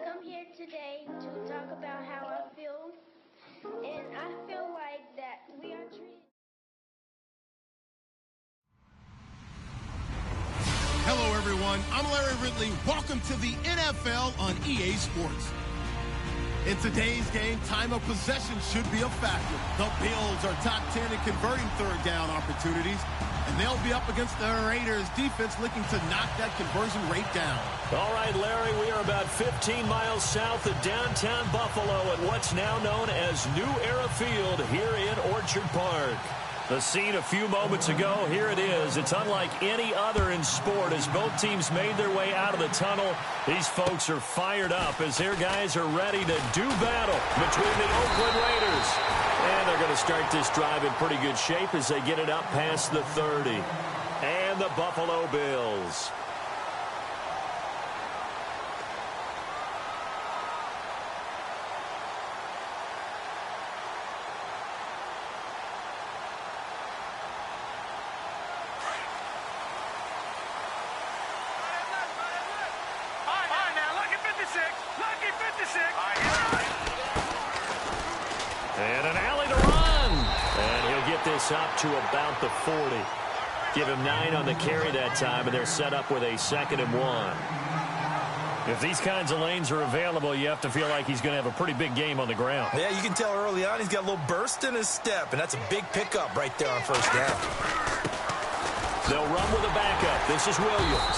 come here today to talk about how I feel, and I feel like that we are treated. Hello, everyone. I'm Larry Ridley. Welcome to the NFL on EA Sports. In today's game, time of possession should be a factor. The Bills are top 10 in converting third down opportunities, and they'll be up against the Raiders' defense looking to knock that conversion rate down. All right, Larry, we are about 15 miles south of downtown Buffalo at what's now known as New Era Field here in Orchard Park. The scene a few moments ago, here it is. It's unlike any other in sport as both teams made their way out of the tunnel. These folks are fired up as their guys are ready to do battle between the Oakland Raiders. And they're going to start this drive in pretty good shape as they get it up past the 30. And the Buffalo Bills. And an alley to run. And he'll get this up to about the 40. Give him 9 on the carry that time, and they're set up with a 2nd and 1. If these kinds of lanes are available, you have to feel like he's going to have a pretty big game on the ground. Yeah, you can tell early on he's got a little burst in his step, and that's a big pickup right there on first down. They'll run with a backup. This is Williams.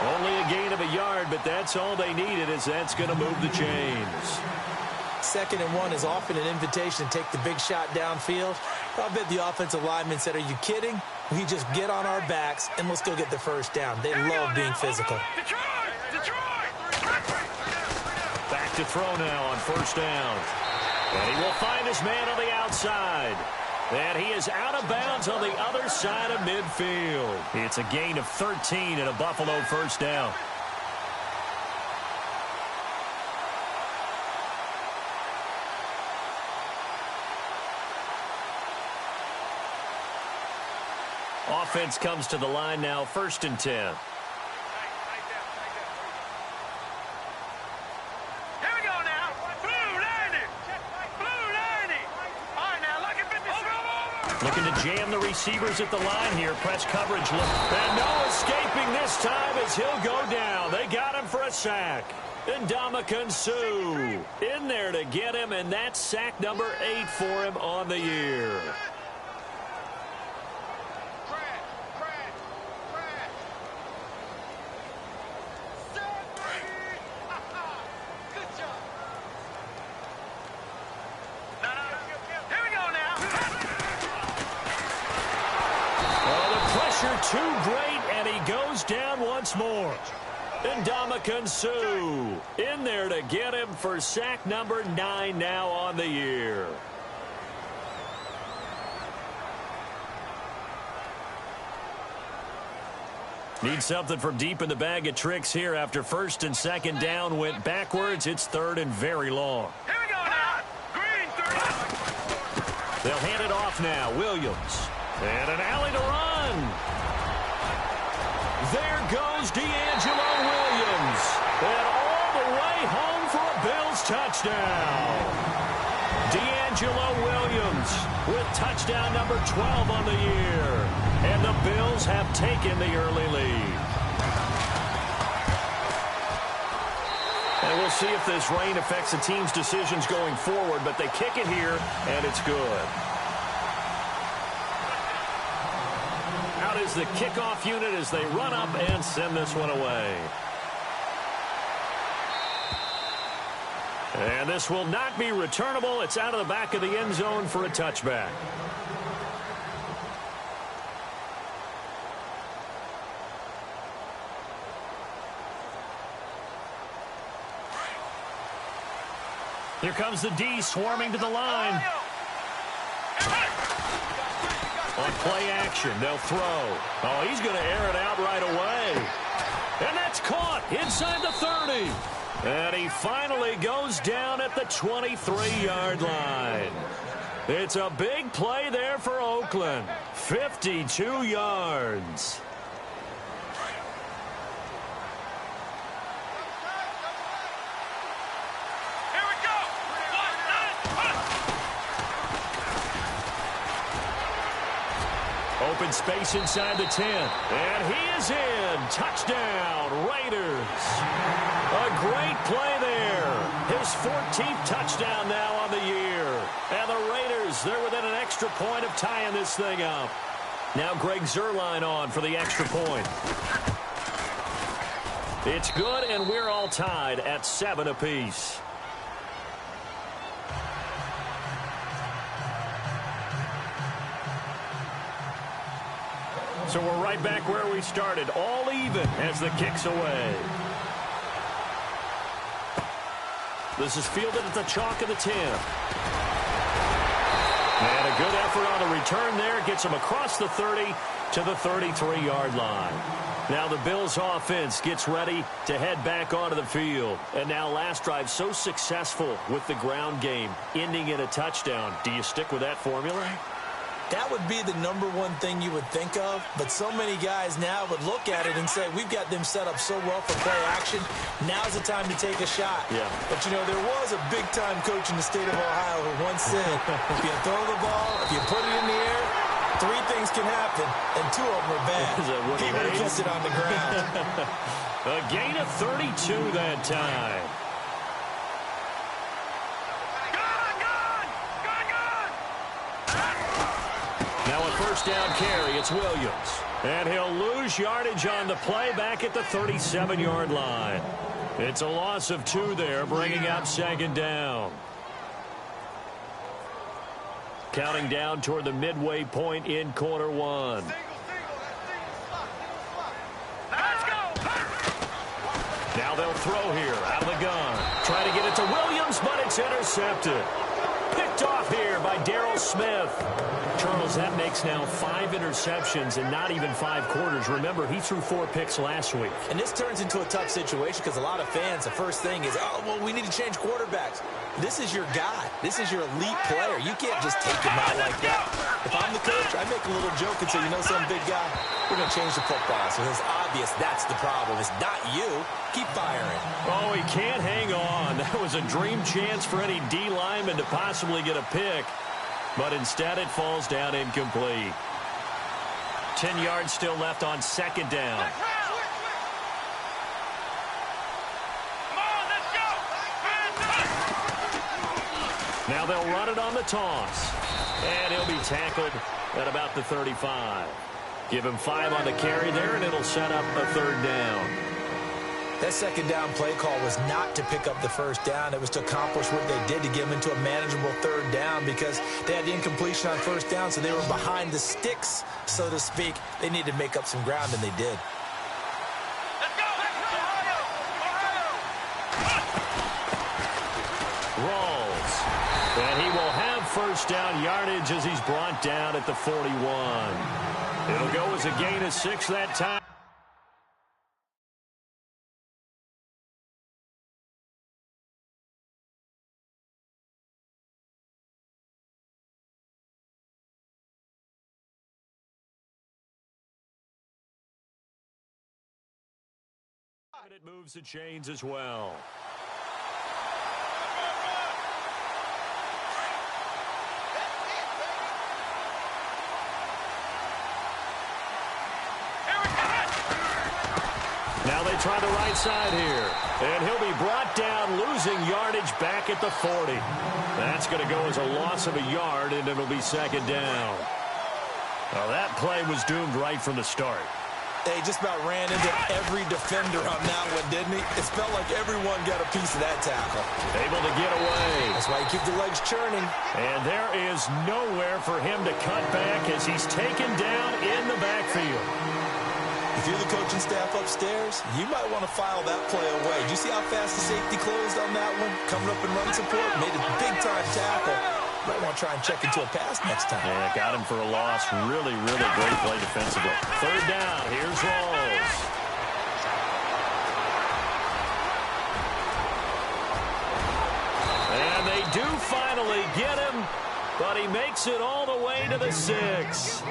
Only a gain of a yard, but that's all they needed, as that's going to move the chains. 2nd and 1 is often an invitation to take the big shot downfield. I bet the offensive lineman said, are you kidding? We just get on our backs and let's go get the first down. They love being physical. Back to throw now on first down. And he will find his man on the outside. And he is out of bounds on the other side of midfield. It's a gain of 13 and a Buffalo first down. Offense comes to the line now, 1st and 10. Here we go now. Blue 90. Blue 90. All right, now look at 50. Looking to jam the receivers at the line here. Press coverage. And no escaping this time as he'll go down. They got him for a sack. And Ndamukong Suh in there to get him, and that's sack number 8 for him on the year. Too great, and he goes down once more. And Ndamukong Suh in there to get him for sack number 9 now on the year. Need something from deep in the bag of tricks here after 1st and 2nd down went backwards. It's 3rd and very long. Here we go now. Green 30. They'll hand it off now. Williams. And an alley to run. There goes D'Angelo Williams. And all the way home for a Bills touchdown. D'Angelo Williams with touchdown number 12 on the year. And the Bills have taken the early lead. And we'll see if this rain affects the team's decisions going forward, but they kick it here, and it's good. Out is the kickoff unit as they run up and send this one away. And this will not be returnable. It's out of the back of the end zone for a touchback. Here comes the D swarming to the line. On play action, they'll throw. Oh, he's going to air it out right away. And that's caught inside the 30. And he finally goes down at the 23-yard line. It's a big play there for Oakland. 52 yards. Open space inside the 10. And he is in. Touchdown, Raiders. A great play there. His 14th touchdown now on the year. And the Raiders, they're within an extra point of tying this thing up. Now Greg Zuerlein on for the extra point. It's good, and we're all tied at 7 apiece. So we're right back where we started, all even as the kick's away. This is fielded at the chalk of the 10. And a good effort on the return there. Gets him across the 30 to the 33-yard line. Now the Bills offense gets ready to head back onto the field. And now last drive so successful with the ground game, ending in a touchdown. Do you stick with that formula? That would be the #1 thing you would think of, but so many guys now would look at it and say, we've got them set up so well for play action, now's the time to take a shot. Yeah. But, you know, there was a big-time coach in the state of Ohio who once said, if you throw the ball, if you put it in the air, 3 things can happen, and 2 of them are bad. He would have kept it on the ground. A gain of 32 that time. Now a first down carry, it's Williams. And he'll lose yardage on the play back at the 37-yard line. It's a loss of 2 there, bringing up 2nd down. Counting down toward the midway point in quarter 1. Now they'll throw here out of the gun. Try to get it to Williams, but it's intercepted. Picked off here by Darryl Smith. Charles, that makes now 5 interceptions in not even 5 quarters. Remember, he threw 4 picks last week. And this turns into a tough situation because a lot of fans, the first thing is, oh, well, we need to change quarterbacks. This is your guy. This is your elite player. You can't just take him out like that. If I'm the coach, I make a little joke and say, you know, some big guy, we're going to change the football. So it's obvious that's the problem. It's not you. Keep firing. Oh, he can't hang on. That was a dream chance for any D lineman to possibly get a pick. But instead it falls down incomplete. 10 yards still left on 2nd down. Now they'll run it on the toss. And he'll be tackled at about the 35. Give him 5 on the carry there, and it'll set up a 3rd down. That 2nd down play call was not to pick up the 1st down. It was to accomplish what they did to get them into a manageable 3rd down because they had the incompletion on 1st down, so they were behind the sticks, so to speak. They needed to make up some ground, and they did. Rolls. And he will have 1st down yardage as he's brought down at the 41. It'll go as a gain of 6 that time. And it moves the chains as well. Now they try the right side here. And he'll be brought down, losing yardage back at the 40. That's going to go as a loss of a yard, and it'll be 2nd down. Well, that play was doomed right from the start. They just about ran into every defender on that one, didn't he? It felt like everyone got a piece of that tackle. Able to get away. That's why you keep the legs churning. And there is nowhere for him to cut back as he's taken down in the backfield. If you're the coaching staff upstairs, you might want to file that play away. Did you see how fast the safety closed on that one? Coming up in run support, made a big-time tackle. Might want to try and check into a pass next time. Yeah, got him for a loss. Really, really great play defensively. 3rd down. Here's Rolls. And they do finally get him, but he makes it all the way to the 6.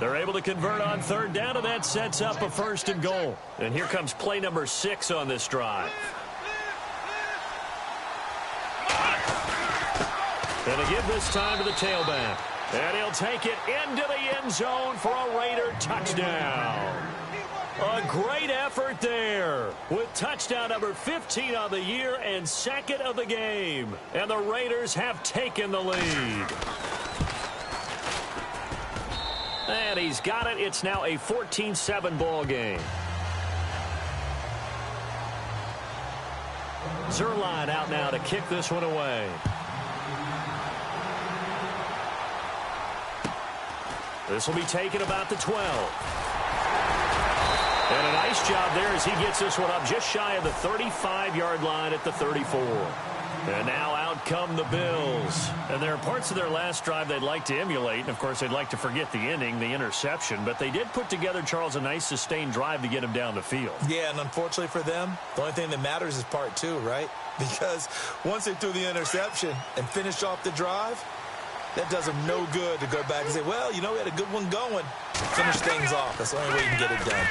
They're able to convert on 3rd down, and that sets up a 1st and goal. And here comes play number 6 on this drive. And to give this time to the tailback. And he'll take it into the end zone for a Raider touchdown. A great effort there with touchdown number 15 on the year and second of the game. And the Raiders have taken the lead. And he's got it. It's now a 14-7 ball game. Zerline out now to kick this one away. This will be taken about the 12. And a nice job there as he gets this one up just shy of the 35-yard line at the 34. And now out come the Bills. And there are parts of their last drive they'd like to emulate. And, of course, they'd like to forget the inning, the interception. But they did put together, Charles, a nice sustained drive to get him down the field. Yeah, and unfortunately for them, the only thing that matters is part two, right? Because once they threw the interception and finished off the drive, that does them no good to go back and say, well, you know, we had a good one going. Finish things off. That's the only way you can get it done.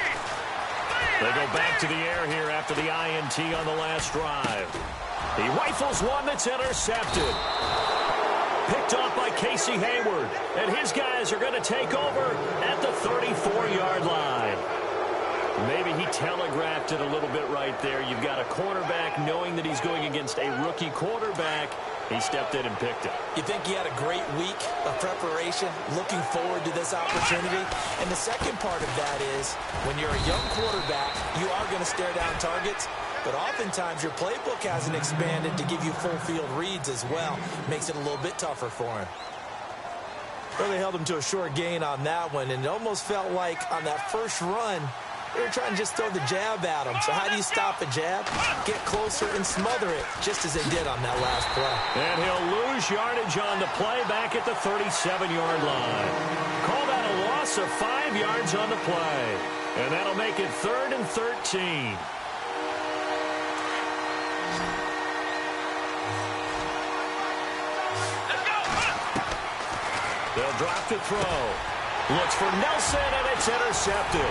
They go back to the air here after the INT on the last drive. He rifles one that's intercepted. Picked off by Casey Hayward. And his guys are going to take over at the 34-yard line. Maybe he telegraphed it a little bit right there. You've got a cornerback knowing that he's going against a rookie quarterback. He stepped in and picked it. You think he had a great week of preparation, looking forward to this opportunity? And the second part of that is, when you're a young quarterback, you are going to stare down targets, but oftentimes your playbook hasn't expanded to give you full field reads as well. Makes it a little bit tougher for him. Really held him to a short gain on that one, and it almost felt like on that first run, they were trying to just throw the jab at him. So how do you stop a jab? Get closer and smother it, just as they did on that last play. And he'll lose yardage on the play back at the 37-yard line. Call that a loss of 5 yards on the play. And that'll make it 3rd and 13. They'll drop to throw. Looks for Nelson, and it's intercepted.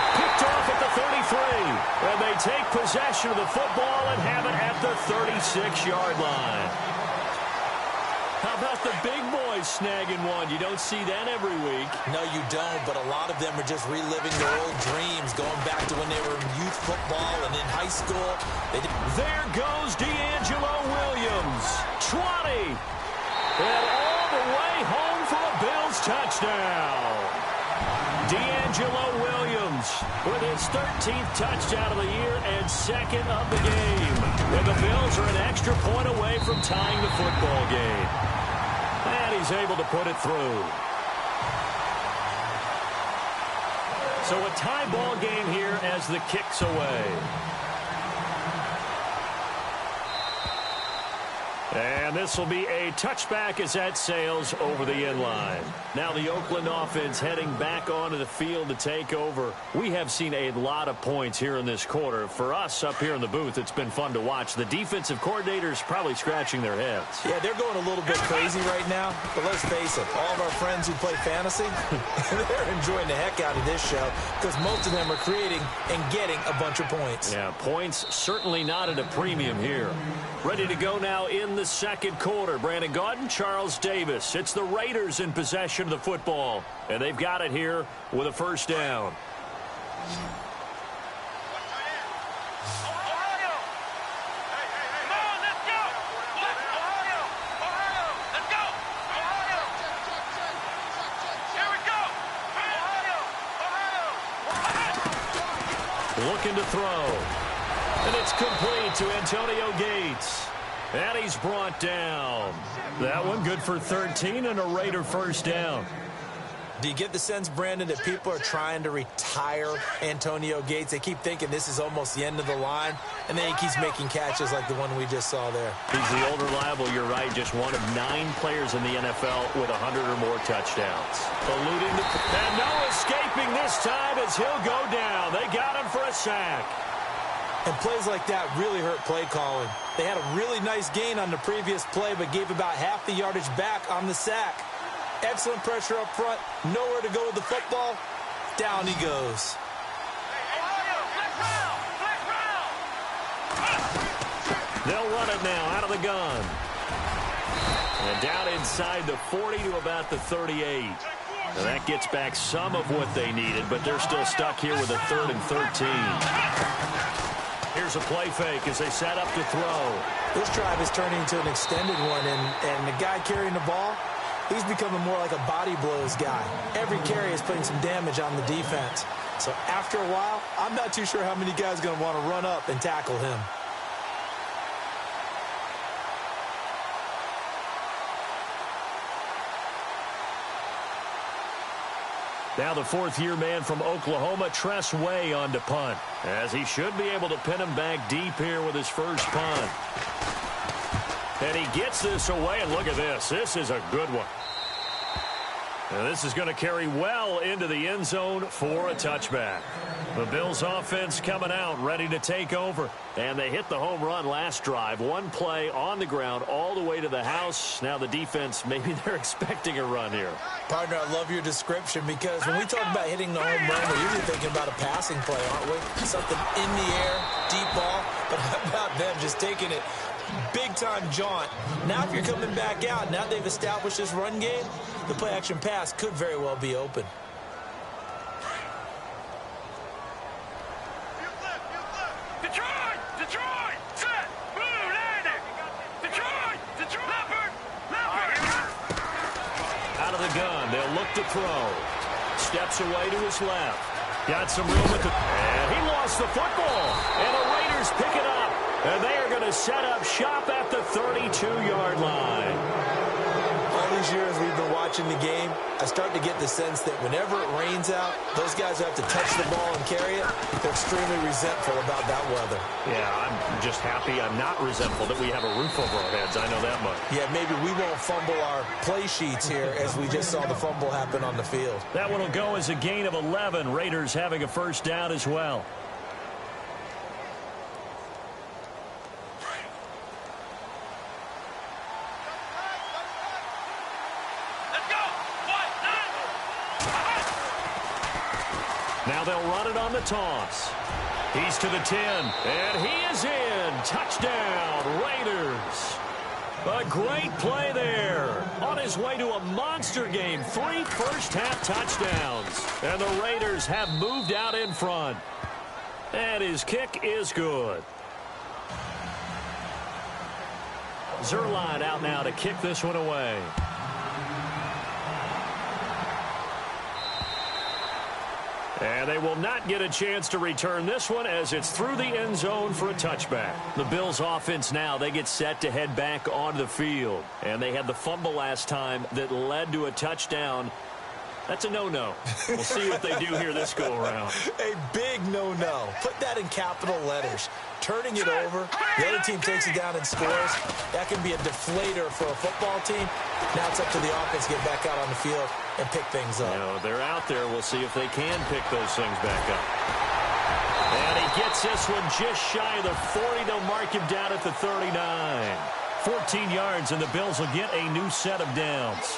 Picked off at the 33, and they take possession of the football and have it at the 36-yard line. How about the big boys snagging one? You don't see that every week. No, you don't, but a lot of them are just reliving their old dreams, going back to when they were in youth football and in high school. There goes D'Angelo Williams, 20, and all the way home for a Bills touchdown. D'Angelo Williams with his 13th touchdown of the year and second of the game. And the Bills are an extra point away from tying the football game. And he's able to put it through. So a tie ball game here as the kick's away. And this will be a touchback as that sails over the end line. Now the Oakland offense heading back onto the field to take over. We have seen a lot of points here in this quarter. For us up here in the booth, it's been fun to watch. The defensive coordinators probably scratching their heads. Yeah, they're going a little bit crazy right now. But let's face it, all of our friends who play fantasy, they're enjoying the heck out of this show because most of them are creating and getting a bunch of points. Yeah, points certainly not at a premium here. Ready to go now in the second quarter. Brandon Gaudin, Charles Davis. It's the Raiders in possession of the football. And they've got it here with a first down. Looking to throw. And it's complete to Antonio Gates. And he's brought down. That one good for 13 and a Raider first down. Do you get the sense, Brandon, that people are trying to retire Antonio Gates? They keep thinking this is almost the end of the line, and then he keeps making catches like the one we just saw there. He's the old reliable, you're right, just one of 9 players in the NFL with 100 or more touchdowns. Eluding the... And no escaping this time as he'll go down. They got him for a sack. And plays like that really hurt play calling. They had a really nice gain on the previous play, but gave about half the yardage back on the sack. Excellent pressure up front. Nowhere to go with the football. Down he goes. They'll run it now out of the gun. And down inside the 40 to about the 38. Now that gets back some of what they needed, but they're still stuck here with a 3rd and 13. Here's a play fake as they set up to throw. This drive is turning into an extended one, and the guy carrying the ball, he's becoming more like a body blows guy. Every carry is putting some damage on the defense. So after a while, I'm not too sure how many guys are going to want to run up and tackle him. Now the 4th-year man from Oklahoma, Tress Way, on to punt, as he should be able to pin him back deep here with his first punt. And he gets this away, and look at this. This is a good one. And this is going to carry well into the end zone for a touchback. The Bills offense coming out, ready to take over. And they hit the home run last drive. One play on the ground all the way to the house. Now the defense, maybe they're expecting a run here. Partner, I love your description, because when we talk about hitting the home run, we're usually thinking about a passing play, aren't we? Something in the air, deep ball. But how about them just taking it big-time jaunt? Now if you're coming back out, now they've established this run game, the play-action pass could very well be open. Detroit, set, blue, landing. Detroit, leopard. Out of the gun, they'll look to throw. Steps away to his left. Got some room at the... And he lost the football. And the Raiders pick it up. And they are going to set up shop at the 32-yard line. All these years we've been watching the game, I start to get the sense that whenever it rains out, those guys who have to touch the ball and carry it, they're extremely resentful about that weather. Yeah, I'm just happy I'm not resentful that we have a roof over our heads. I know that much. Yeah, maybe we won't fumble our play sheets here as we just saw the fumble happen on the field. That one will go as a gain of 11. Raiders having a first down as well. Now they'll run it on the toss. He's to the 10, and he is in. Touchdown, Raiders. A great play there. On his way to a monster game. 3 first-half touchdowns. And the Raiders have moved out in front. And his kick is good. Zerline out now to kick this one away. And they will not get a chance to return this one as it's through the end zone for a touchback. The Bills offense now, they get set to head back onto the field. And they had the fumble last time that led to a touchdown. That's a no-no. We'll see what they do here this go-around. A big no-no. Put that in capital letters. Turning it over, the other team takes it down and scores. That can be a deflator for a football team. Now it's up to the offense to get back out on the field and pick things up. You know, they're out there. We'll see if they can pick those things back up. And he gets this one just shy of the 40. They'll mark him down at the 39. 14 yards, and the Bills will get a new set of downs.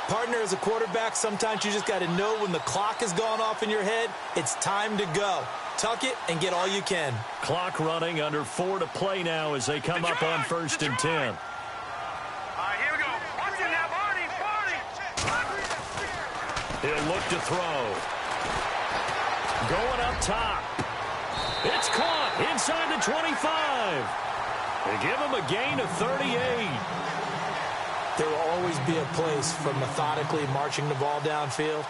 Partner, as a quarterback, sometimes you just got to know when the clock has gone off in your head, it's time to go. Tuck it and get all you can. Clock running, under 4 to play now as they come up on 1st and 10. All right, here we go. Watch it now, Barney. He'll look to throw. Going up top. It's caught inside the 25. They give him a gain of 38. There will always be a place for methodically marching the ball downfield.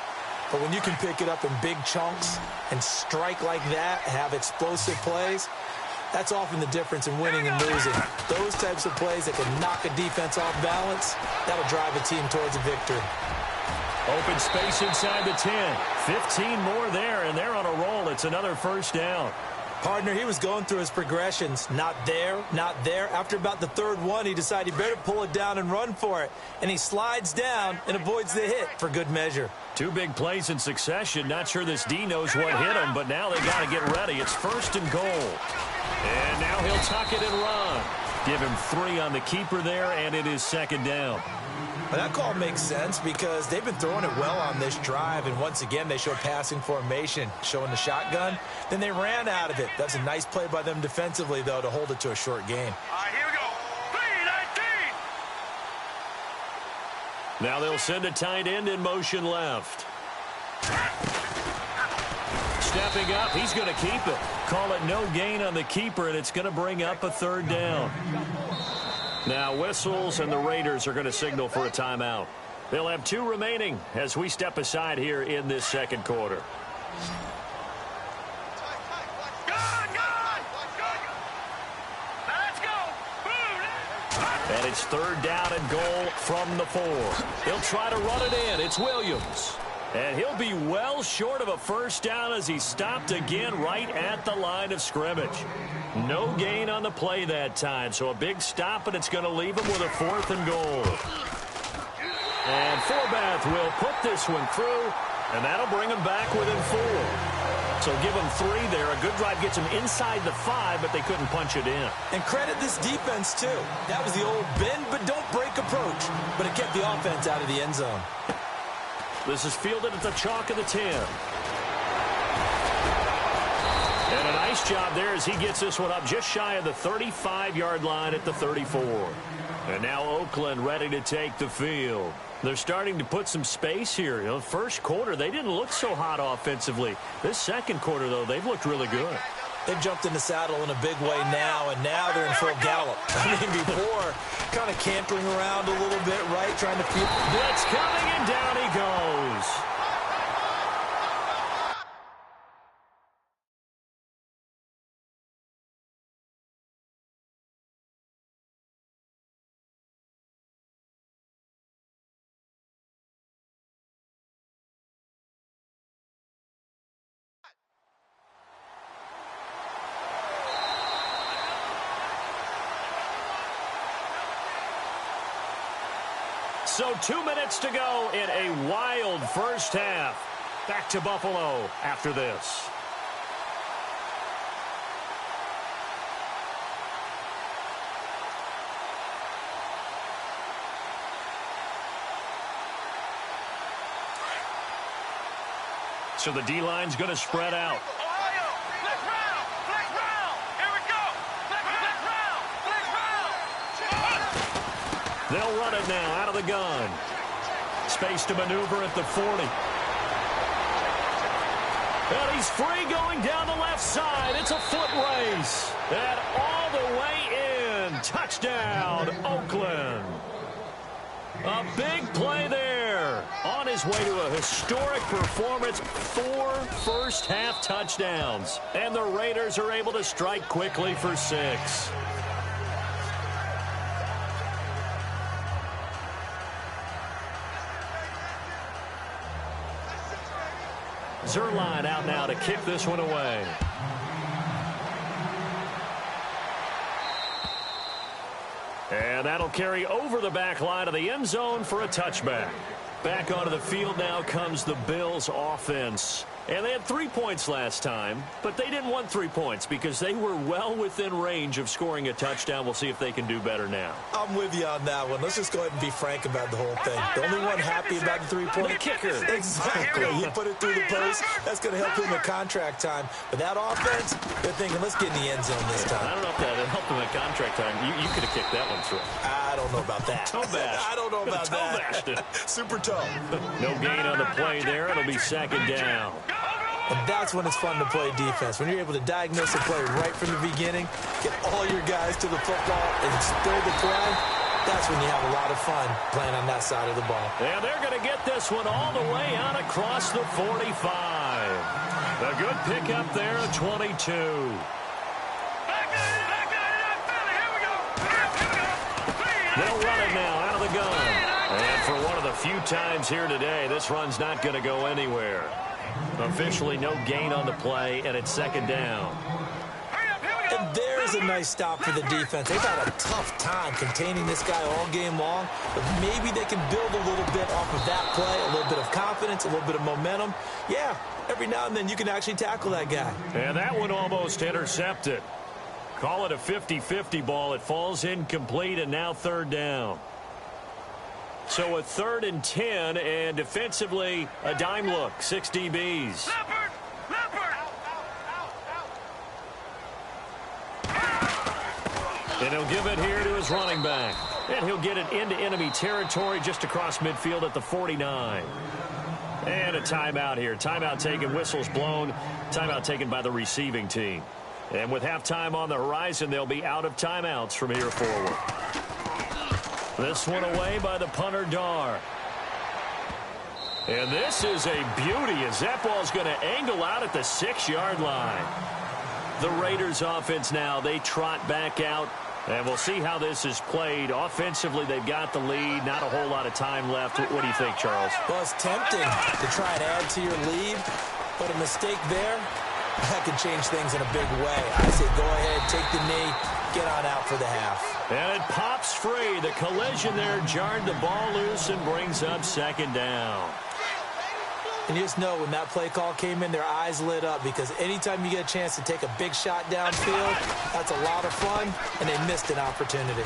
But when you can pick it up in big chunks and strike like that, have explosive plays, that's often the difference in winning and losing. Those types of plays that can knock a defense off balance, that'll drive a team towards a victory. Open space inside the 10. 15 more there, and they're on a roll. It's another first down. Partner, he was going through his progressions. Not there, not there. After about the 3rd one, he decided he better pull it down and run for it. And he slides down and avoids the hit for good measure. 2 big plays in succession. Not sure this D knows what hit him, but now they got to get ready. It's 1st and goal. And now he'll tuck it and run. Give him 3 on the keeper there, and it is 2nd down. Well, that call makes sense because they've been throwing it well on this drive, and once again they show passing formation, showing the shotgun. Then they ran out of it. That's a nice play by them defensively, though, to hold it to a short gain. All right, here we go. 3-19. Now they'll send a tight end in motion left. Stepping up, he's going to keep it. Call it no gain on the keeper, and it's going to bring up a third down. Now whistles, and the Raiders are going to signal for a timeout. They'll have 2 remaining as we step aside here in this second quarter. And it's third down and goal from the 4. He'll try to run it in. It's Williams. And he'll be well short of a first down as he stopped again right at the line of scrimmage. No gain on the play that time, so a big stop, and it's going to leave him with a 4th and goal. And Forbath will put this one through, and that'll bring him back within 4. So give them 3 there. A good drive gets them inside the 5, but they couldn't punch it in. And credit this defense, too. That was the old bend but don't break approach, but it kept the offense out of the end zone. This is fielded at the chalk of the 10. And a nice job there as he gets this one up just shy of the 35-yard line at the 34. And now Oakland ready to take the field. They're starting to put some space here. You know, first quarter, they didn't look so hot offensively. This second quarter, though, they've looked really good. They've jumped in the saddle in a big way now, and now they're in full gallop. I mean, before, kind of cantering around a little bit, right, trying to feel. Blitz coming, and down he goes. So 2 minutes to go in a wild first half. Back to Buffalo after this. So the D-line's going to spread out. They'll run it now out of the gun. Space to maneuver at the 40. And he's free going down the left side. It's a foot race. And all the way in. Touchdown, Oakland. A big play there. On his way to a historic performance. 4 first-half touchdowns. And the Raiders are able to strike quickly for 6. Zerline out now to kick this one away. And that'll carry over the back line of the end zone for a touchback. Back onto the field now comes the Bills offense. And they had 3 points last time, but they didn't want 3 points because they were well within range of scoring a touchdown. We'll see if they can do better now. I'm with you on that one. Let's just go ahead and be frank about the whole thing. The only one happy about the 3-point the kicker. Exactly. He put it through the post. That's going to help him at contract time. But that offense, they're thinking, let's get in the end zone this time. I don't know if that helped him at contract time. You could have kicked that one through. I don't know about that. Toe bash. I don't know about that. Bashed it. Super toe. No gain on the play there. It'll be second down. And that's when it's fun to play defense. When you're able to diagnose a play right from the beginning, get all your guys to the football and spill the play, that's when you have a lot of fun playing on that side of the ball. And they're going to get this one all the way out across the 45. A good pickup there at 22. They'll run it now out of the gun. And for one of the few times here today, this run's not going to go anywhere. Officially no gain on the play, and it's second down. And there's a nice stop for the defense. They've had a tough time containing this guy all game long, but maybe they can build a little bit off of that play, a little bit of confidence, a little bit of momentum. Yeah, every now and then you can actually tackle that guy. And that one almost intercepted. Call it a 50-50 ball. It falls incomplete, and now third down. So a 3rd and 10, and defensively, a dime look, 6 DBs. And he'll give it here to his running back. And he'll get it into enemy territory just across midfield at the 49. And a timeout here. Timeout taken, whistles blown. Timeout taken by the receiving team. And with halftime on the horizon, they'll be out of timeouts from here forward. This one away by the punter, Dar. And this is a beauty as that ball's going to angle out at the 6-yard line. The Raiders offense now, they trot back out. And we'll see how this is played. Offensively, they've got the lead. Not a whole lot of time left. What do you think, Charles? Well, it's tempting to try and add to your lead, but a mistake there, that could change things in a big way. I say go ahead, take the knee, get on out for the half. And it pops free. The collision there jarred the ball loose and brings up second down. And you just know when that play call came in, their eyes lit up because anytime you get a chance to take a big shot downfield, that's a lot of fun, and they missed an opportunity.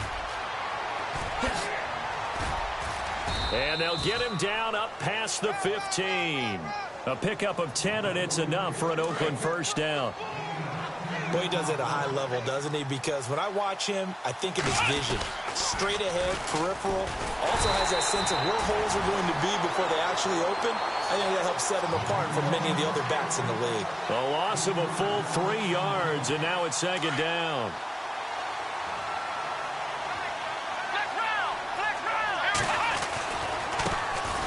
And they'll get him down up past the 15. A pickup of 10, and it's enough for an Oakland first down. Well, he does it at a high level, doesn't he? Because when I watch him, I think of his vision. Straight ahead, peripheral. Also has that sense of where holes are going to be before they actually open. I think that helps set him apart from many of the other backs in the league. A loss of a full 3 yards, and now it's second down.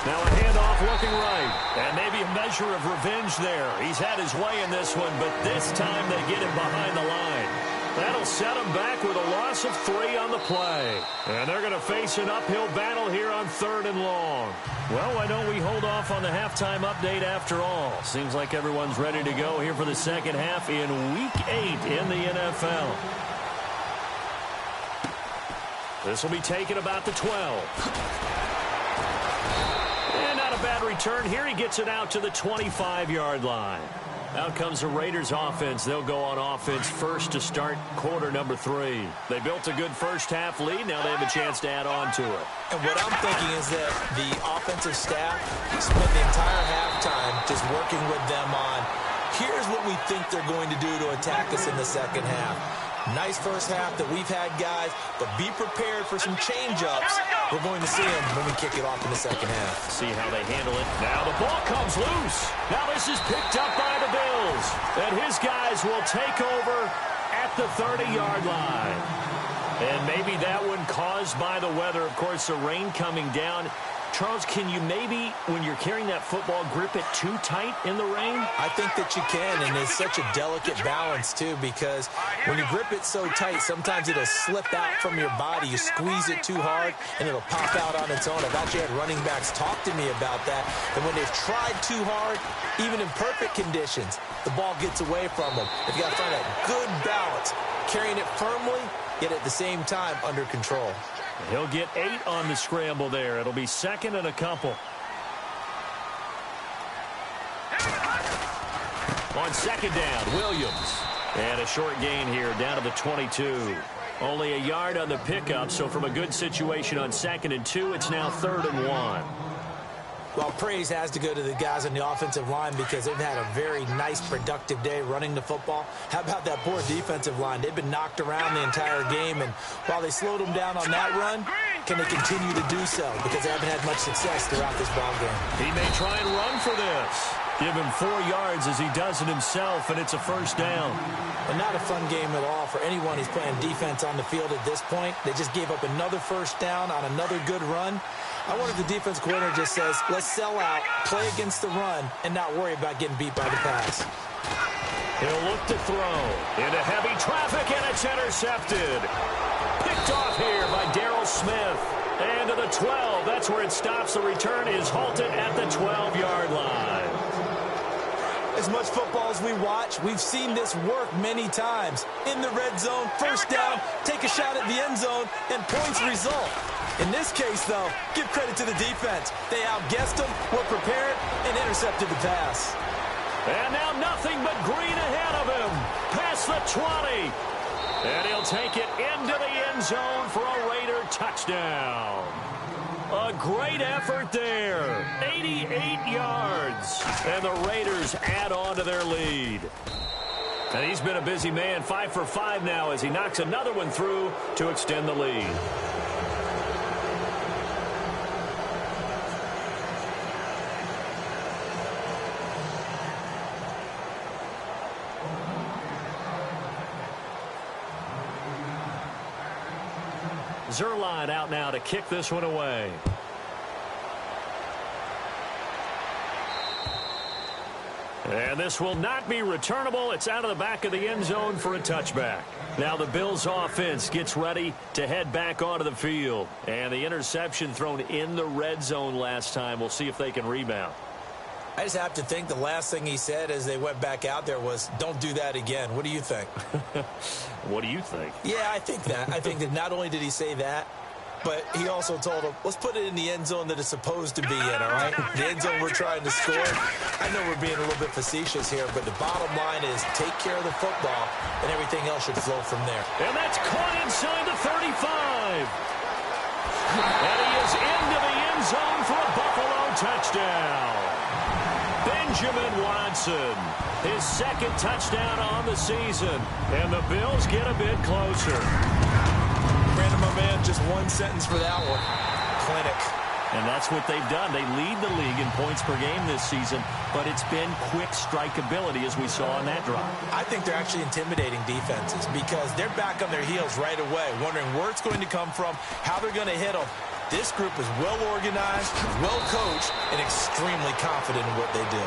Now a handoff looking right. And maybe a measure of revenge there. He's had his way in this one, but this time they get him behind the line. That'll set him back with a loss of 3 on the play. And they're going to face an uphill battle here on 3rd and long. Well, why don't we hold off on the halftime update after all? Seems like everyone's ready to go here for the second half in Week 8 in the NFL. This will be taken about the 12. Bad return here. He gets it out to the 25-yard line. Out comes the Raiders offense. They'll go on offense first to start quarter number 3. They built a good first half lead. Now they have a chance to add on to it. And what I'm thinking is that the offensive staff spent the entire halftime just working with them on, here's what we think they're going to do to attack us in the second half. Nice first half that we've had, guys, but be prepared for some change-ups. We're going to see them when we kick it off in the second half. See how they handle it. Now the ball comes loose. Now this is picked up by the Bills. And his guys will take over at the 30-yard line. And maybe that one caused by the weather. Of course, the rain coming down. Charles, can you maybe, when you're carrying that football, grip it too tight in the rain? I think that you can, and it's such a delicate balance, too, because when you grip it so tight, sometimes it'll slip out from your body. You squeeze it too hard, and it'll pop out on its own. I've actually had running backs talk to me about that, and when they've tried too hard, even in perfect conditions, the ball gets away from them. If you got to find that good balance, carrying it firmly, yet at the same time under control. He'll get 8 on the scramble there. It'll be second and a couple. On second down, Williams. And a short gain here down to the 22. Only a yard on the pickup, so from a good situation on 2nd and 2, it's now 3rd and 1. Well, praise has to go to the guys on the offensive line because they've had a very nice, productive day running the football. How about that poor defensive line? They've been knocked around the entire game, and while they slowed them down on that run, can they continue to do so? Because they haven't had much success throughout this ball game. He may try and run for this. Give him 4 yards as he does it himself, and it's a first down. And not a fun game at all for anyone who's playing defense on the field at this point. They just gave up another first down on another good run. I wonder if the defense coordinator just says, let's sell out, play against the run, and not worry about getting beat by the pass. He'll look to throw into heavy traffic, and it's intercepted. Picked off here by Darryl Smith. And to the 12, that's where it stops. The return is halted at the 12-yard line. As much football as we watch, we've seen this work many times. In the red zone, first down, take a shot at the end zone, and points result. In this case, though, give credit to the defense. They outguessed them, were prepared, and intercepted the pass. And now nothing but green ahead of him. Past the 20. And he'll take it into the end zone for a Raider touchdown. A great effort there. 88 yards. And the Raiders add on to their lead. And he's been a busy man, 5 for 5 now as he knocks another one through to extend the lead. Zerline out now to kick this one away. And this will not be returnable. It's out of the back of the end zone for a touchback. Now the Bills offense gets ready to head back onto the field. And the interception thrown in the red zone last time. We'll see if they can rebound. I just have to think the last thing he said as they went back out there was, don't do that again. What do you think? What do you think? Yeah, I think that. I think that not only did he say that, but he also told him, let's put it in the end zone that it's supposed to be in, all right? The end zone we're trying to score. I know we're being a little bit facetious here, but the bottom line is take care of the football, and everything else should flow from there. And that's caught inside the 35. And he is into the end zone for a Buffalo touchdown. Benjamin Watson, his second touchdown on the season, and the Bills get a bit closer. Brandon, my man, just one sentence for that one. Clinic. And that's what they've done. They lead the league in points per game this season, but it's been quick strikeability as we saw on that drive. I think they're actually intimidating defenses because they're back on their heels right away, wondering where it's going to come from, how they're going to hit them. This group is well organized, well coached, and extremely confident in what they do.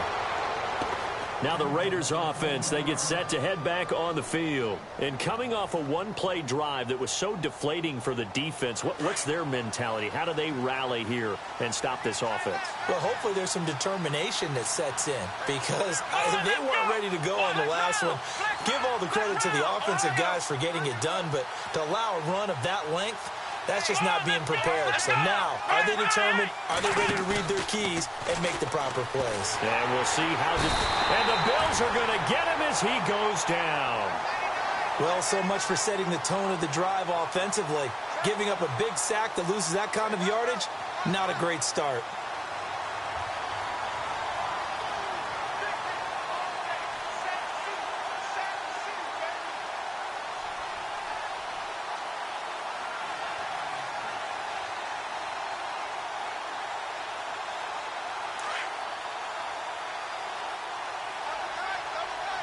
Now the Raiders offense, they get set to head back on the field. And coming off a one-play drive that was so deflating for the defense, what's their mentality? How do they rally here and stop this offense? Well, hopefully there's some determination that sets in because they weren't ready to go on the last one. Give all the credit to the offensive guys for getting it done, but to allow a run of that length, that's just not being prepared. So now, are they determined? Are they ready to read their keys and make the proper plays? And we'll see how and the Bills are going to get him as he goes down. Well, so much for setting the tone of the drive offensively. Giving up a big sack that loses that kind of yardage, not a great start.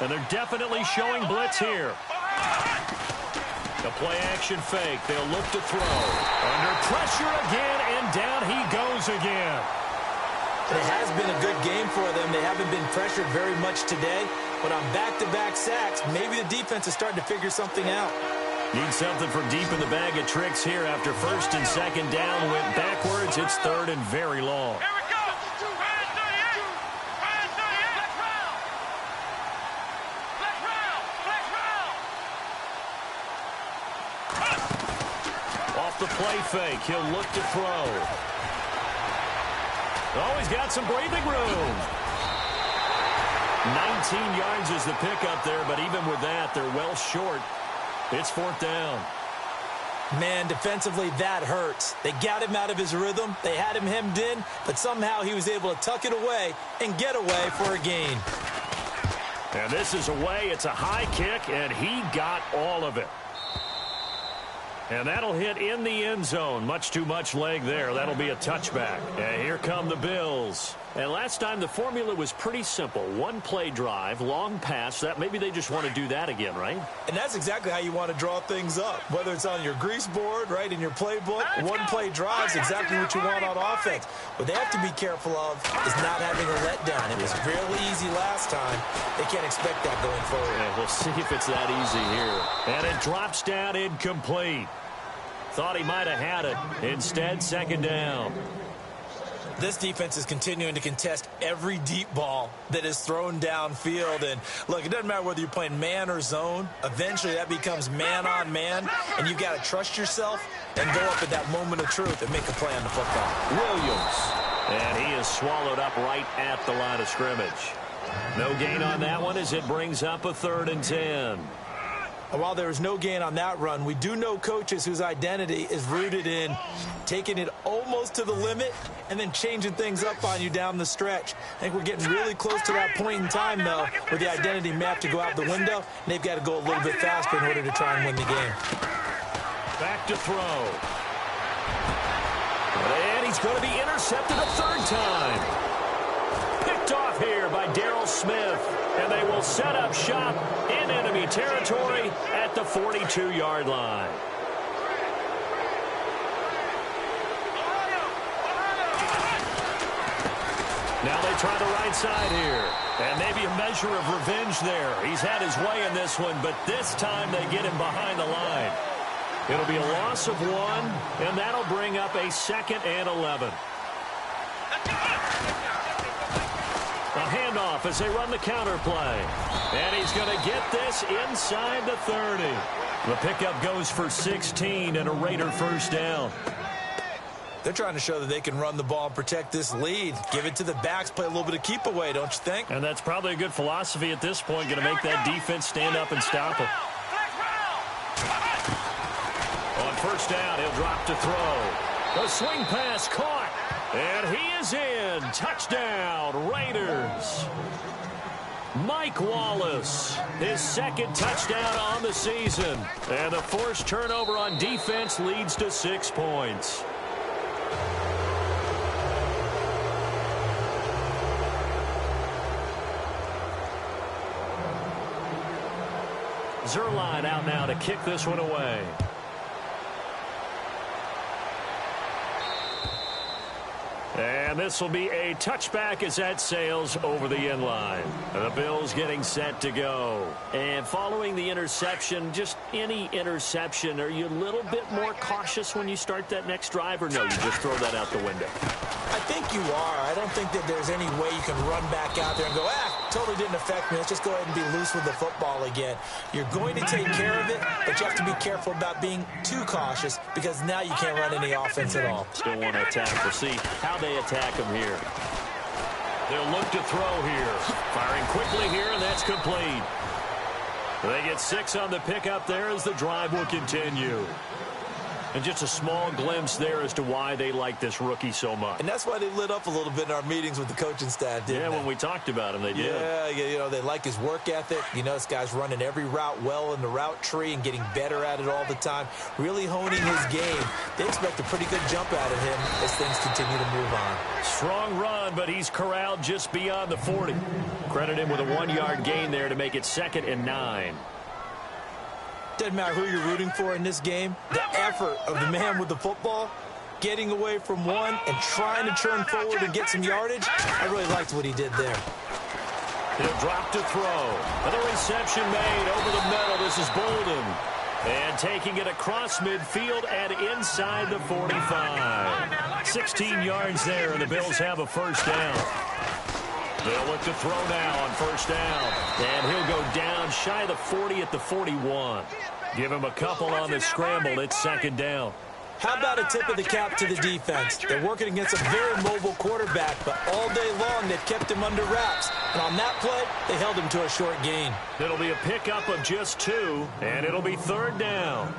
And they're definitely showing blitz here. The play-action fake. They'll look to throw. Under pressure again, and down he goes again. It has been a good game for them. They haven't been pressured very much today, but on back-to-back sacks, maybe the defense is starting to figure something out. Need something for deep in the bag of tricks here after first and second down went backwards. It's third and very long. The play fake. He'll look to throw. Oh, he's got some breathing room. 19 yards is the pickup there, but even with that, they're well short. It's fourth down. Man, defensively, that hurts. They got him out of his rhythm. They had him hemmed in, but somehow he was able to tuck it away and get away for a gain. And this is away. It's a high kick, and he got all of it. And that'll hit in the end zone. Much too much leg there. That'll be a touchback. And here come the Bills. And last time the formula was pretty simple. One play drive, long pass. That maybe they just want to do that again, right? And that's exactly how you want to draw things up. Whether it's on your grease board, right, in your playbook, one play drive is exactly what you want on offense. What they have to be careful of is not having a letdown. It was really easy last time. They can't expect that going forward. Yeah, we'll see if it's that easy here. And it drops down incomplete. Thought he might have had it. Instead, second down. This defense is continuing to contest every deep ball that is thrown downfield. And, look, it doesn't matter whether you're playing man or zone. Eventually, that becomes man-on-man, and you've got to trust yourself and go up at that moment of truth and make a play on the football. Williams. And he is swallowed up right at the line of scrimmage. No gain on that one as it brings up a 3rd and 10. And while there was no gain on that run, we do know coaches whose identity is rooted in taking it almost to the limit and then changing things up on you down the stretch. I think we're getting really close to that point in time, though, where the identity may have to go out the window, and they've got to go a little bit faster in order to try and win the game. Back to throw. And he's going to be intercepted a third time. Picked off here by Darryl Smith. And they will set up shop in enemy territory at the 42-yard line. Now they try the right side here. And maybe a measure of revenge there. He's had his way in this one, but this time they get him behind the line. It'll be a loss of 1, and that'll bring up a 2nd and 11. A handoff as they run the counter play. And he's going to get this inside the 30. The pickup goes for 16 and a Raider first down. They're trying to show that they can run the ball and protect this lead. Give it to the backs, play a little bit of keep away, don't you think? And that's probably a good philosophy at this point, going to make that defense stand up and stop him. On first down, he'll drop to throw. The swing pass caught. And he is in. Touchdown, Raiders. Mike Wallace, his 2nd touchdown on the season. And the forced turnover on defense leads to 6 points. Zerline out now to kick this one away. And this will be a touchback as that sails over the end line. The Bills getting set to go. And following the interception, just any interception, are you a little bit more cautious when you start that next drive, or no, you just throw that out the window? I think you are. I don't think that there's any way you can run back out there and go, totally didn't affect me. Let's just go ahead and be loose with the football again. You're going to take care of it, but you have to be careful about being too cautious because now you can't run any offense at all. Still want to attack. We'll see how they attack him here. They'll look to throw here. Firing quickly here, and that's complete. They get 6 on the pickup there as the drive will continue. And just a small glimpse there as to why they like this rookie so much. And that's why they lit up a little bit in our meetings with the coaching staff, didn't they? When we talked about him, they did. Yeah, they like his work ethic. You know, this guy's running every route well in the route tree and getting better at it all the time, really honing his game. They expect a pretty good jump out of him as things continue to move on. Strong run, but he's corralled just beyond the 40. Credit him with a 1-yard gain there to make it 2nd and 9. Doesn't matter who you're rooting for in this game. The effort of the man with the football, getting away from one and trying to turn forward and get some yardage, I really liked what he did there. He'll drop to throw. And the reception made over the middle. This is Bolden. And taking it across midfield and inside the 45. 16 yards there, and the Bills have a first down. They'll look to throw now on first down. And he'll go down shy of the 40 at the 41. Give him a couple on the scramble. It's 2nd down. How about a tip of the cap to the defense? They're working against a very mobile quarterback, but all day long they've kept him under wraps. And on that play, they held him to a short gain. It'll be a pickup of just 2, and it'll be 3rd down.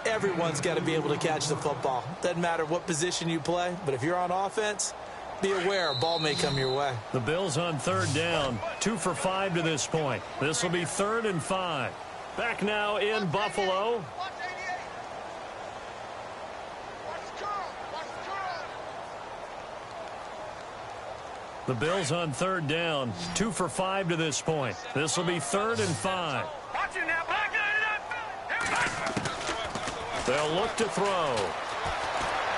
Everyone's got to be able to catch the football. Doesn't matter what position you play, but if you're on offense, be aware a ball may come your way. The Bills on 3rd down, 2 for 5 to this point. This will be 3rd and 5. Back now in Buffalo. The Bills on 3rd down, 2 for 5 to this point. This will be 3rd and 5. They'll look to throw.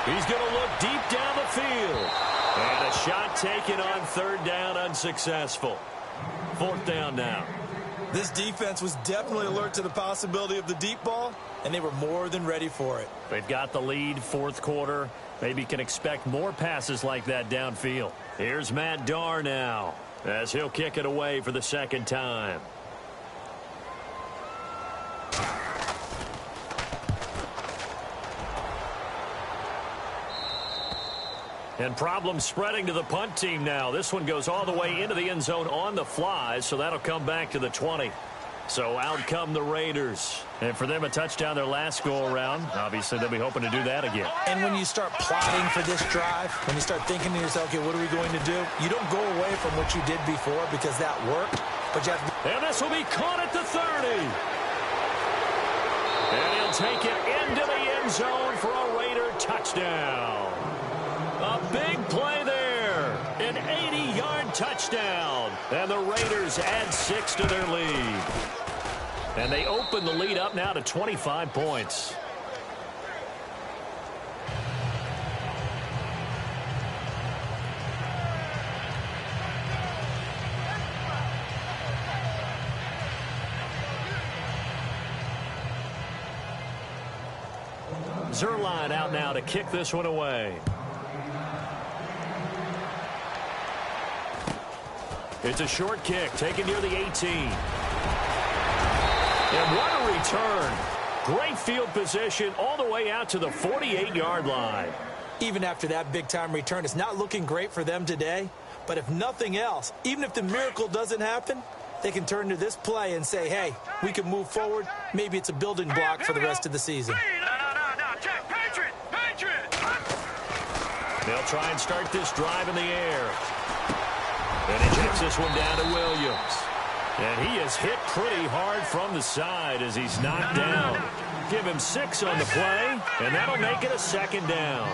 He's going to look deep down the field. And a shot taken on 3rd down, unsuccessful. 4th down now. This defense was definitely alert to the possibility of the deep ball, and they were more than ready for it. They've got the lead, 4th quarter. Maybe can expect more passes like that downfield. Here's Matt Darr now as he'll kick it away for the 2nd time. And problems spreading to the punt team now. This one goes all the way into the end zone on the fly, so that'll come back to the 20. So out come the Raiders. And for them, a touchdown their last go-around. Obviously, they'll be hoping to do that again. And when you start plotting for this drive, when you start thinking to yourself, okay, what are we going to do? You don't go away from what you did before because that worked. But you have to... And this will be caught at the 30. And he'll take it into the end zone for a Raider touchdown. A big play there. An 80-yard touchdown. And the Raiders add 6 to their lead. And they open the lead up now to 25 points. Zerline out now to kick this one away. It's a short kick taken near the 18. And what a return. Great field position all the way out to the 48-yard line. Even after that big-time return, it's not looking great for them today. But if nothing else, even if the miracle doesn't happen, they can turn to this play and say, hey, we can move forward. Maybe it's a building block for the rest of the season. They'll try and start this drive in the air. And he takes this one down to Williams. And he is hit pretty hard from the side as he's knocked down. Give him 6 on the play, and that'll make it a second down.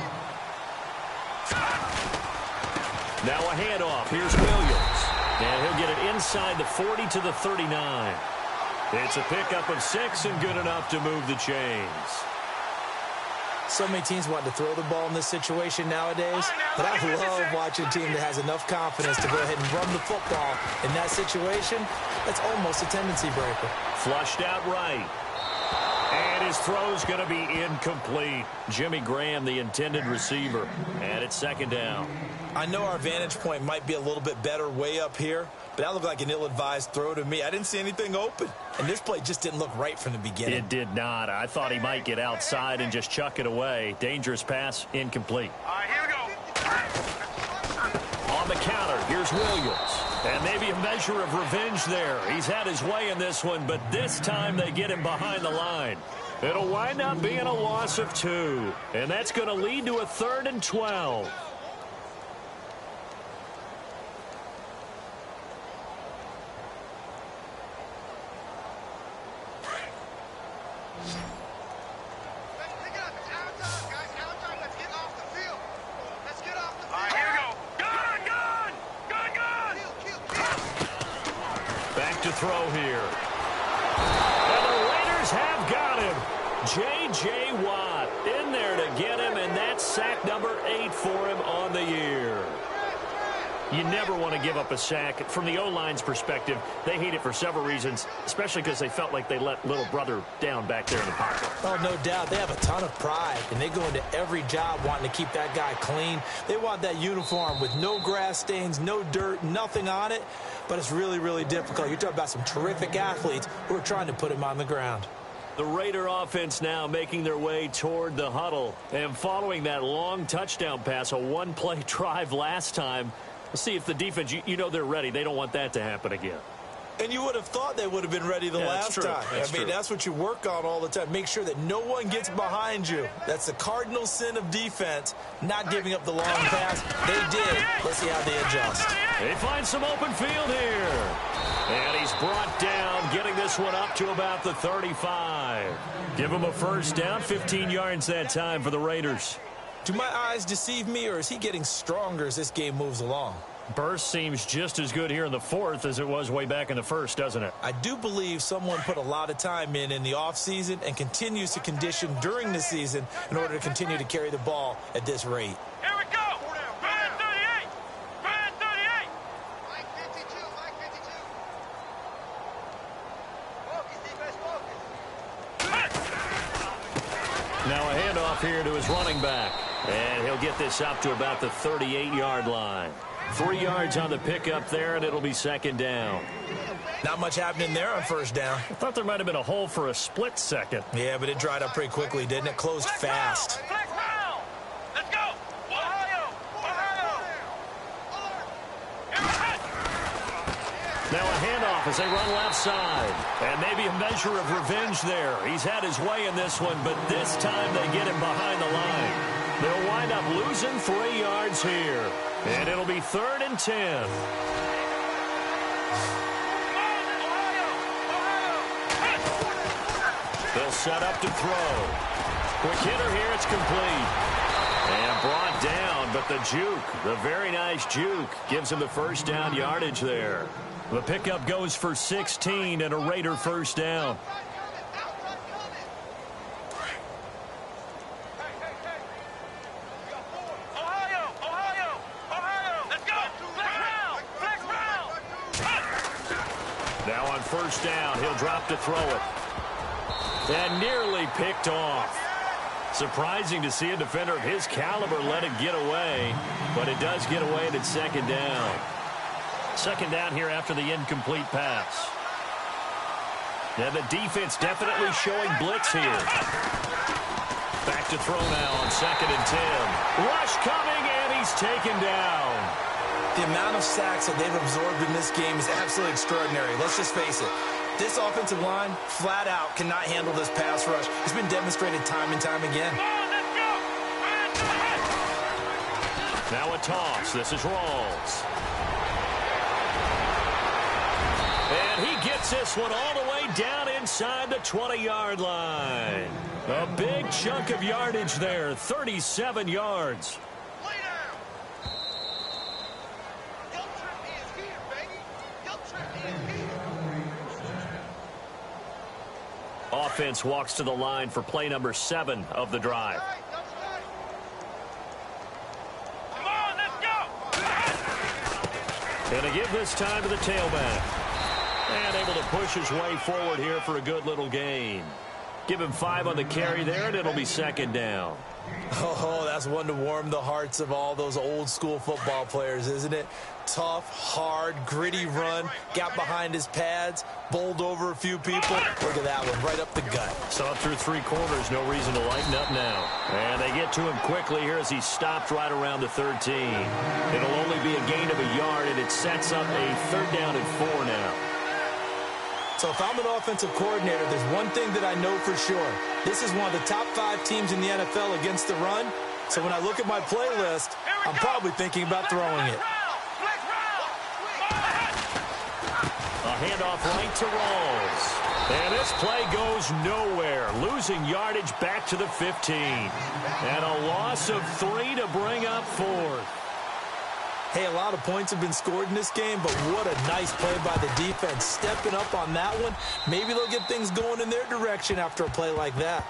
Now a handoff. Here's Williams. And he'll get it inside the 40 to the 39. It's a pickup of 6 and good enough to move the chains. So many teams want to throw the ball in this situation nowadays, but I love watching a team that has enough confidence to go ahead and run the football. In that situation, that's almost a tendency breaker. Flushed out right. And his throw's going to be incomplete. Jimmy Graham, the intended receiver. And it's second down. I know our vantage point might be a little bit better way up here, but that looked like an ill-advised throw to me. I didn't see anything open, and this play just didn't look right from the beginning. It did not. I thought he might get outside and just chuck it away. Dangerous pass, incomplete. All right, here we go. On the counter, here's Williams. And maybe a measure of revenge there. He's had his way in this one, but this time they get him behind the line. It'll wind up being a loss of 2, and that's going to lead to a 3rd and 12. Throw here. And the Raiders have got him. J.J. Watt in there to get him, and that's sack number 8 for him on the year. You never want to give up a sack. From the O-line's perspective, they hate it for several reasons, especially because they felt like they let little brother down back there in the pocket. Oh, no doubt. They have a ton of pride, and they go into every job wanting to keep that guy clean. They want that uniform with no grass stains, no dirt, nothing on it, but it's really, really difficult. You're talking about some terrific athletes who are trying to put him on the ground. The Raider offense now making their way toward the huddle, and following that long touchdown pass, a one-play drive last time. We'll see if the defense, you know they're ready. They don't want that to happen again. And you would have thought they would have been ready the last time. That's what you work on all the time. Make sure that no one gets behind you. That's the cardinal sin of defense, not giving up the long pass. They did. Let's see how they adjust. They find some open field here. And he's brought down, getting this one up to about the 35. Give him a first down, 15 yards that time for the Raiders. Do my eyes deceive me, or is he getting stronger as this game moves along? Burst seems just as good here in the 4th as it was way back in the 1st, doesn't it? I do believe someone put a lot of time in the offseason and continues to condition during the season in order to continue to carry the ball at this rate. Here we go. Brand 38. Brand 38. Mike 52. Mike 52. Focus, defense, focus. Now a handoff here to his running back. And he'll get this up to about the 38-yard line. 3 yards on the pickup there, and it'll be second down. Not much happening there on first down. I thought there might have been a hole for a split second. Yeah, but it dried up pretty quickly, didn't it? Closed fast. Let's go. Now a handoff off as they run left side. And maybe a measure of revenge there. He's had his way in this one, but this time they get him behind the line. They'll wind up losing 3 yards here. And it'll be 3rd and 10. They'll set up to throw. Quick hitter here, it's complete. And brought down, but the juke, the very nice juke, gives him the first down yardage there. The pickup goes for 16 and a Raider first down. Now on first down, he'll drop to throw it. And nearly picked off. Surprising to see a defender of his caliber let it get away, but it does get away and it's 2nd down. 2nd down here after the incomplete pass. And the defense definitely showing blitz here. Back to throw now on 2nd and 10. Rush coming, and he's taken down. The amount of sacks that they've absorbed in this game is absolutely extraordinary. Let's just face it. This offensive line, flat out, cannot handle this pass rush. It's been demonstrated time and time again. Now a toss. This is Rawls. And he gets this one all the way down inside the 20-yard line. A big chunk of yardage there, 37 yards. Offense walks to the line for play number 7 of the drive. Come on, let's go! And a give this time to the tailback. And able to push his way forward here for a good little gain. Give him 5 on the carry there, and it'll be 2nd down. Oh, that's one to warm the hearts of all those old-school football players, isn't it? Tough, hard, gritty run, got behind his pads, bowled over a few people. Look at that one, right up the gut. Saw through 3 quarters, no reason to lighten up now. And they get to him quickly here as he stopped right around the 13. It'll only be a gain of a yard, and it sets up a 3rd down and 4 now. So if I'm an offensive coordinator, there's one thing that I know for sure. This is one of the top 5 teams in the NFL against the run. So when I look at my playlist, I'm probably thinking about throwing it. A handoff right to Rawls. And this play goes nowhere. Losing yardage back to the 15. And a loss of 3 to bring up 4th. Hey, a lot of points have been scored in this game, but what a nice play by the defense. Stepping up on that one. Maybe they'll get things going in their direction after a play like that.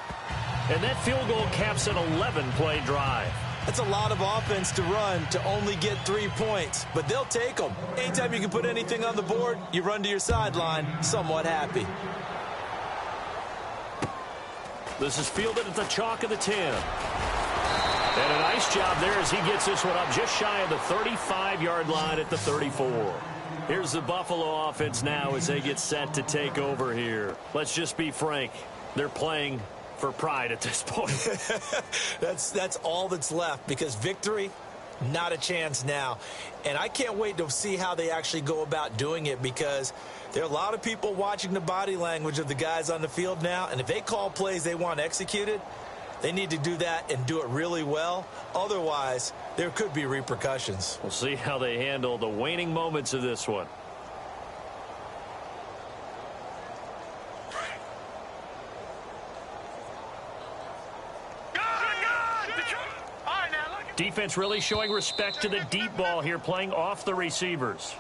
And that field goal caps an 11-play drive. That's a lot of offense to run to only get 3 points, but they'll take them. Anytime you can put anything on the board, you run to your sideline somewhat happy. This is fielded at the chalk of the 10. And a nice job there as he gets this one up just shy of the 35-yard line at the 34. Here's the Buffalo offense now as they get set to take over here. Let's just be frank. They're playing for pride at this point. That's all that's left, because victory, not a chance now. And I can't wait to see how they actually go about doing it, because there are a lot of people watching the body language of the guys on the field now, and if they call plays they want executed, they need to do that and do it really well. Otherwise, there could be repercussions. We'll see how they handle the waning moments of this one. Defense really showing respect to the deep ball here, playing off the receivers.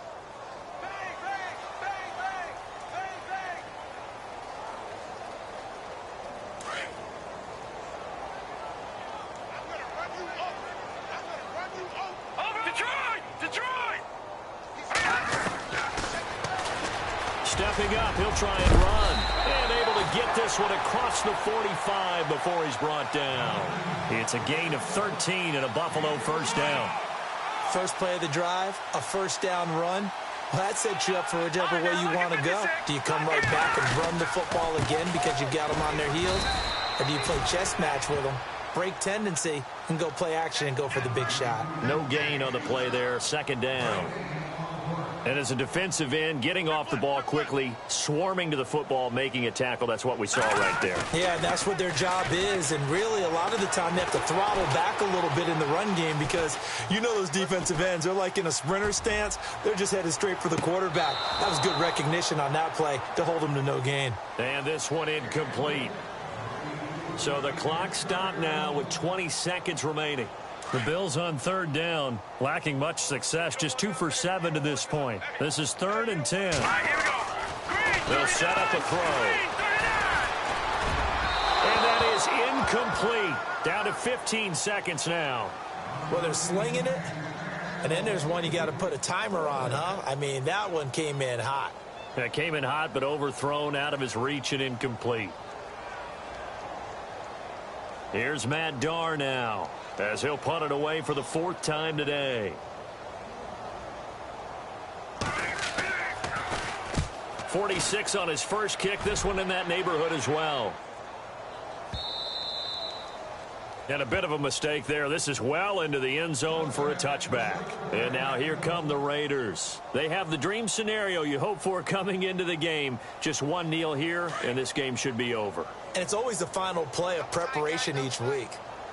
Stepping up, he'll try and run. And able to get this one across the 45 before he's brought down. It's a gain of 13 and a Buffalo first down. First play of the drive, a first down run. Well, that sets you up for whichever way you want to go. Do you come right back and run the football again because you've got them on their heels? Or do you play chess match with them, break tendency, and go play action and go for the big shot? No gain on the play there, 2nd down. And as a defensive end, getting off the ball quickly, swarming to the football, making a tackle, that's what we saw right there. Yeah, and that's what their job is. And really, a lot of the time, they have to throttle back a little bit in the run game because you know those defensive ends, they're like in a sprinter stance. They're just headed straight for the quarterback. That was good recognition on that play to hold them to no gain. And this one incomplete. So the clock stopped now with 20 seconds remaining. The Bills on third down, lacking much success, just 2 for 7 to this point. This is 3rd and 10. All right, here we go. Green, They'll set up a throw. And that is incomplete. Down to 15 seconds now. Well, they're slinging it, and then there's one you got to put a timer on, huh? I mean, that one came in hot. That came in hot, but overthrown, out of his reach and incomplete. Here's Matt Darr now, as he'll punt it away for the 4th time today. 46 on his first kick. This one in that neighborhood as well. And a bit of a mistake there. This is well into the end zone for a touchback. And now here come the Raiders. They have the dream scenario you hope for coming into the game. Just one kneel here, and this game should be over. And it's always the final play of preparation each week.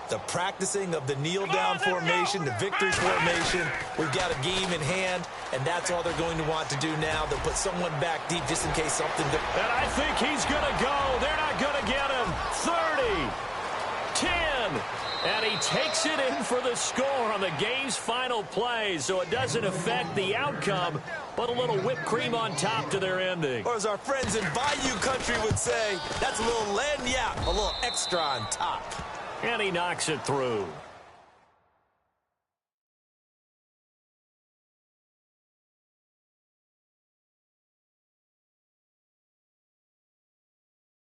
The practicing of the kneel-down formation, the victory formation. We've got a game in hand, and that's all they're going to want to do now. They'll put someone back deep just in case something... And I think he's going to go. They're not going to get him. 30, 10, and he takes it in for the score on the game's final play, so it doesn't affect the outcome, but a little whipped cream on top to their ending. Or as our friends in Bayou Country would say, that's a little lagniappe, a little extra on top. And he knocks it through.